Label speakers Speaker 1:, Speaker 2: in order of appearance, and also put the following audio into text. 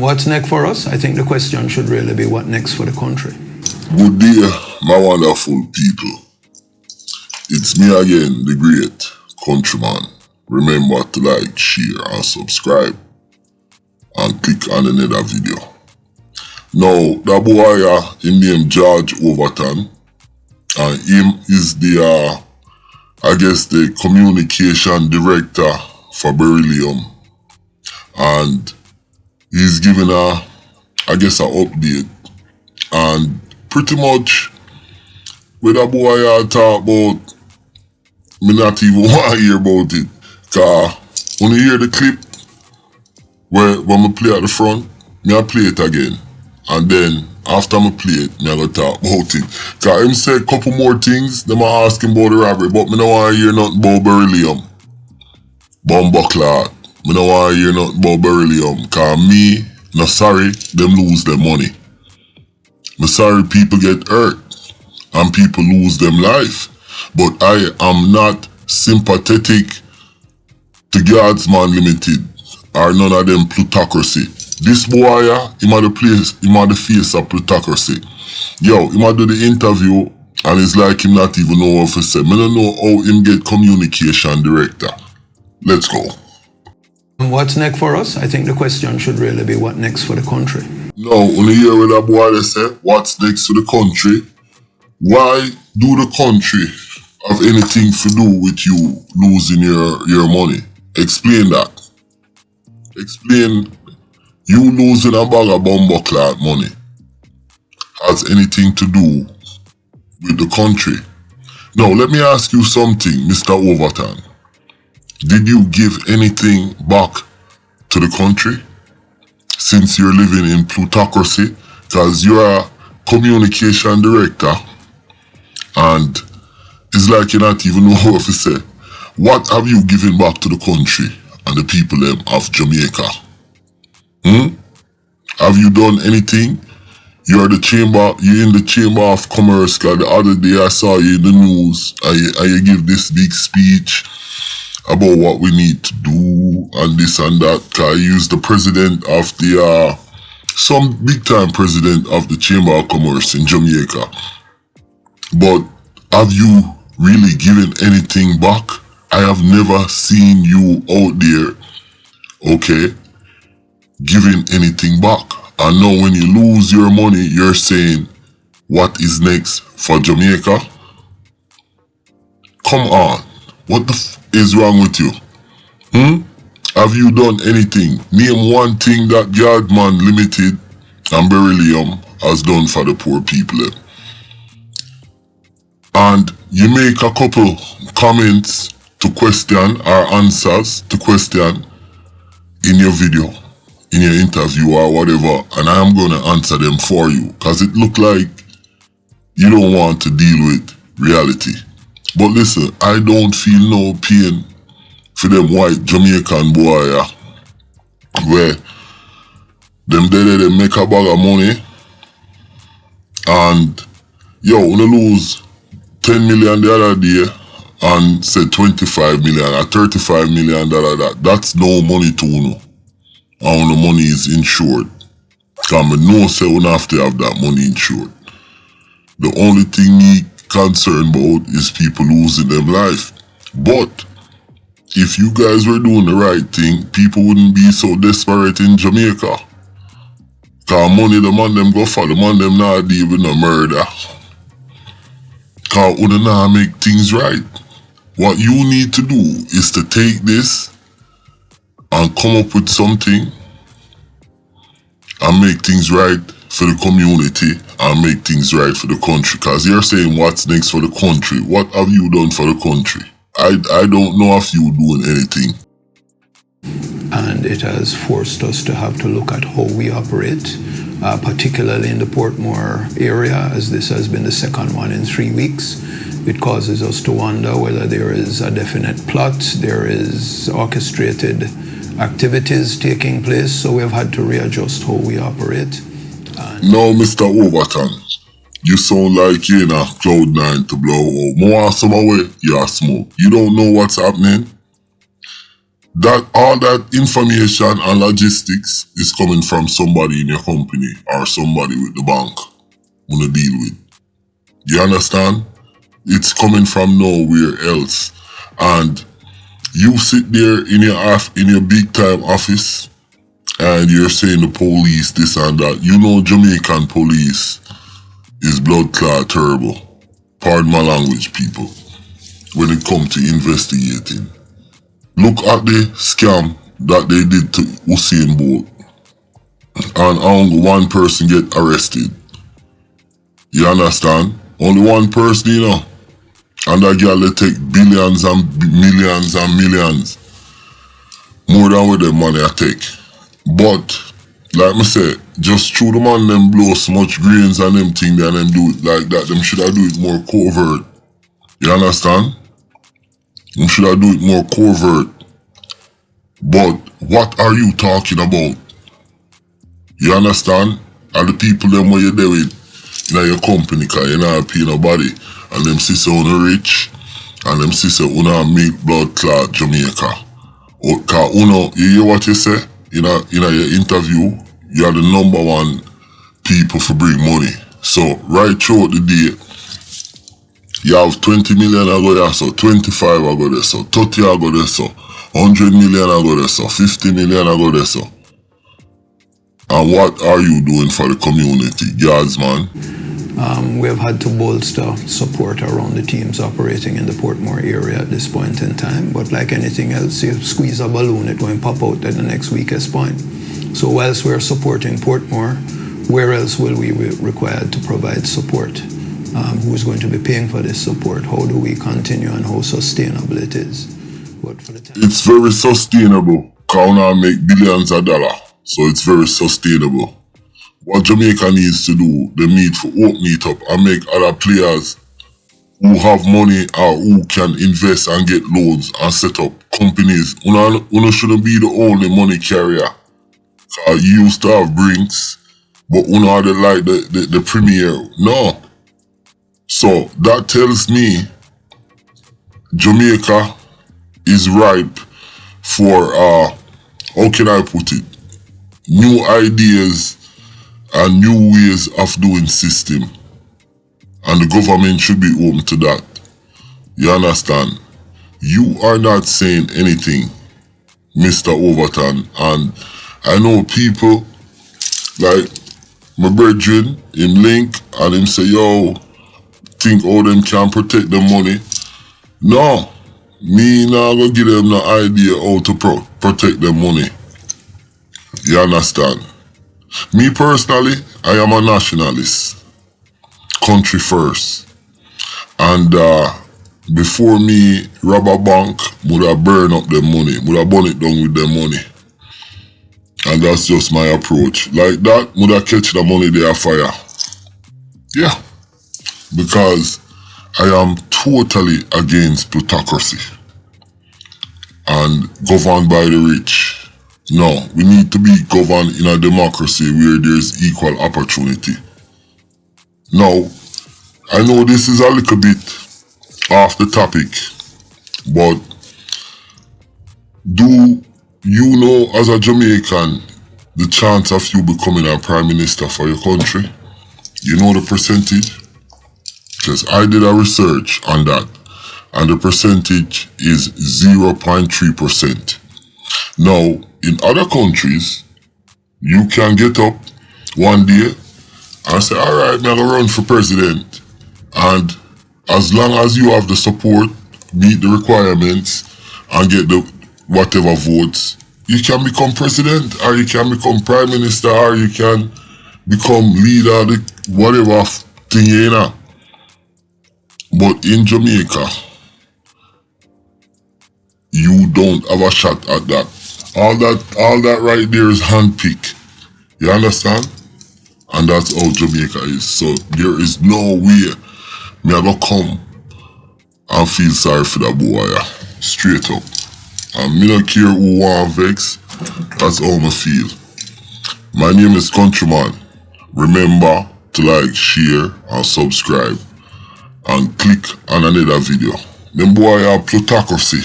Speaker 1: What's next for us? I think the question should really be what next for the country.
Speaker 2: Good day, my wonderful people. It's me again, the great countryman. Remember to like, share and subscribe and click on another video. Now, that boy him named George Overton, and him is the I guess the communication director for Beryllium, and he's giving I guess an update, and pretty much with that boy I talk about, me not even want to hear about it, cause when you hear the clip when I play at the front, me I play it again, and then after I play it, me I go talk about it. Cause him say a couple more things, them I ask him about the robbery, but me no want to hear nothing about Beryllium. Bumbleclad. Me no want to hear nothing about Beryllium, cause me, no sorry, them lose their money. Me sorry people get hurt, and people lose them life. But I am not sympathetic to Guardsman Limited, or none of them plutocracy. This boy, him at the face of plutocracy. Yo, him a do the interview, and it's like him not even know what to say. Me don't know how him get communication director. Let's go.
Speaker 1: What's next for us? I think the question should really be what next for the country.
Speaker 2: No, when you hear what that boy they say, what's next for the country? Why do the country have anything to do with you losing your money? Explain that. Explain you losing a bag of bumbleclad money has anything to do with the country. Now, let me ask you something, Mr. Overton. Did you give anything back to the country since you're living in plutocracy? Because you're a communication director, and it's like you not even know what to say. What have you given back to the country and the people of Jamaica? Have you done anything? You're in the Chamber of Commerce, cause the other day I saw you in the news, and you give this big speech about what we need to do and this and that, cause you use the president of the some big time president of the Chamber of Commerce in Jamaica. But have you really given anything back? I have never seen you out there, okay, giving anything back. And now when you lose your money, you're saying, what is next for Jamaica? Come on, what the is wrong with you? Have you done anything? Name one thing that Guardsman Limited and Beryllium has done for the poor people. And you make a couple comments to question or answers to question in your video, in your interview or whatever, and I am going to answer them for you, because it look like you don't want to deal with reality. But listen, I don't feel no pain for them white Jamaican boy where them they make a bag of money, and yo, when you lose 10 million the other day and say 25 million or 35 million that's no money to you. And the money is insured. Because I know say we have to have that money insured. The only thing me concerned about is people losing them life. But if you guys were doing the right thing, people wouldn't be so desperate in Jamaica. Because money the man them go for, the man them not deal with no murder. Because we don't make things right. What you need to do is to take this and come up with something and make things right for the community and make things right for the country. Because you're saying what's next for the country. What have you done for the country? I don't know if you're doing anything.
Speaker 1: And it has forced us to have to look at how we operate, particularly in the Portmore area, as this has been the second one in 3 weeks. It causes us to wonder whether there is a definite plot, there is orchestrated activities taking place, so we've had to readjust how we operate.
Speaker 2: No, Mr. Overton, you sound like you're in a cloud9 to blow out. More some away, you are smoke. You don't know what's happening? That all that information and logistics is coming from somebody in your company or somebody with the bank wanna deal with. You understand? It's coming from nowhere else. And you sit there in your big time office and you're saying the police this and that. You know Jamaican police is blood clot terrible. Pardon my language, people. When it comes to investigating. Look at the scam that they did to Usain Bolt. And only one person get arrested. You understand? Only one person, you know. And that girl they take billions and millions and millions. More than what them money I take. But, like I said, just through the man them blow so much grains and them thing and them do it like that. Them should have do it more covert. You understand? Them should have do it more covert. But what are you talking about? You understand? Are the people them where you deal with in your company, cause you're not paying nobody. And them sister on rich, and them sister on make blood clot Jamaica. Or cause you hear what you say in your interview, you are the number one people for bring money. So right throughout the day, you have 20 million I go there, so 25 I go there, so 30 I go there, so 100 million I go there, so 50 million I go there, so. And what are you doing for the community, guards, man?
Speaker 1: We have had to bolster support around the teams operating in the Portmore area at this point in time. But like anything else, you squeeze a balloon, it will pop out at the next weakest point. So whilst we're supporting Portmore, where else will we be required to provide support? Who's going to be paying for this support? How do we continue and how sustainable it is? But for the time,
Speaker 2: it's very sustainable. Because now make billions of dollars. So it's very sustainable. What Jamaica needs to do, they need to open it up and make other players who have money or who can invest and get loans and set up companies. Una shouldn't be the only money carrier. You used to have Brinks, but una are the premier. No. So that tells me Jamaica is ripe for, how can I put it? New ideas and new ways of doing system. And the government should be open to that. You understand? You are not saying anything, Mr. Overton. And I know people like my brethren, him link and him say, yo, think how them can protect the money. No, me not gonna give them no idea how to protect the money. You understand? Me personally, I am a nationalist. Country first. And before me rob a bank, would have burn up them money. Would have burn it down with them money. And that's just my approach. Like that, would have catch the money they are fire. Yeah. Because I am totally against plutocracy. And governed by the rich. No, we need to be governed in a democracy where there's equal opportunity. Now, I know this is a little bit off the topic, but do you know as a Jamaican the chance of you becoming a prime minister for your country? You know the percentage? Because I did a research on that, and the percentage is 0.3%. Now, in other countries, you can get up one day and say, alright, I'm gonna run for president. And as long as you have the support, meet the requirements, and get the whatever votes, you can become president, or you can become prime minister, or you can become leader, the whatever thing you know. But in Jamaica, you don't have a shot at that. All that right there is handpicked. You understand? And that's how Jamaica is. So there is no way me ever come and feel sorry for that boy. Yeah. Straight up. And me don't care who want vex. That's how I feel. My name is Countryman. Remember to like, share, and subscribe. And click on another video. Them boy have plutocracy.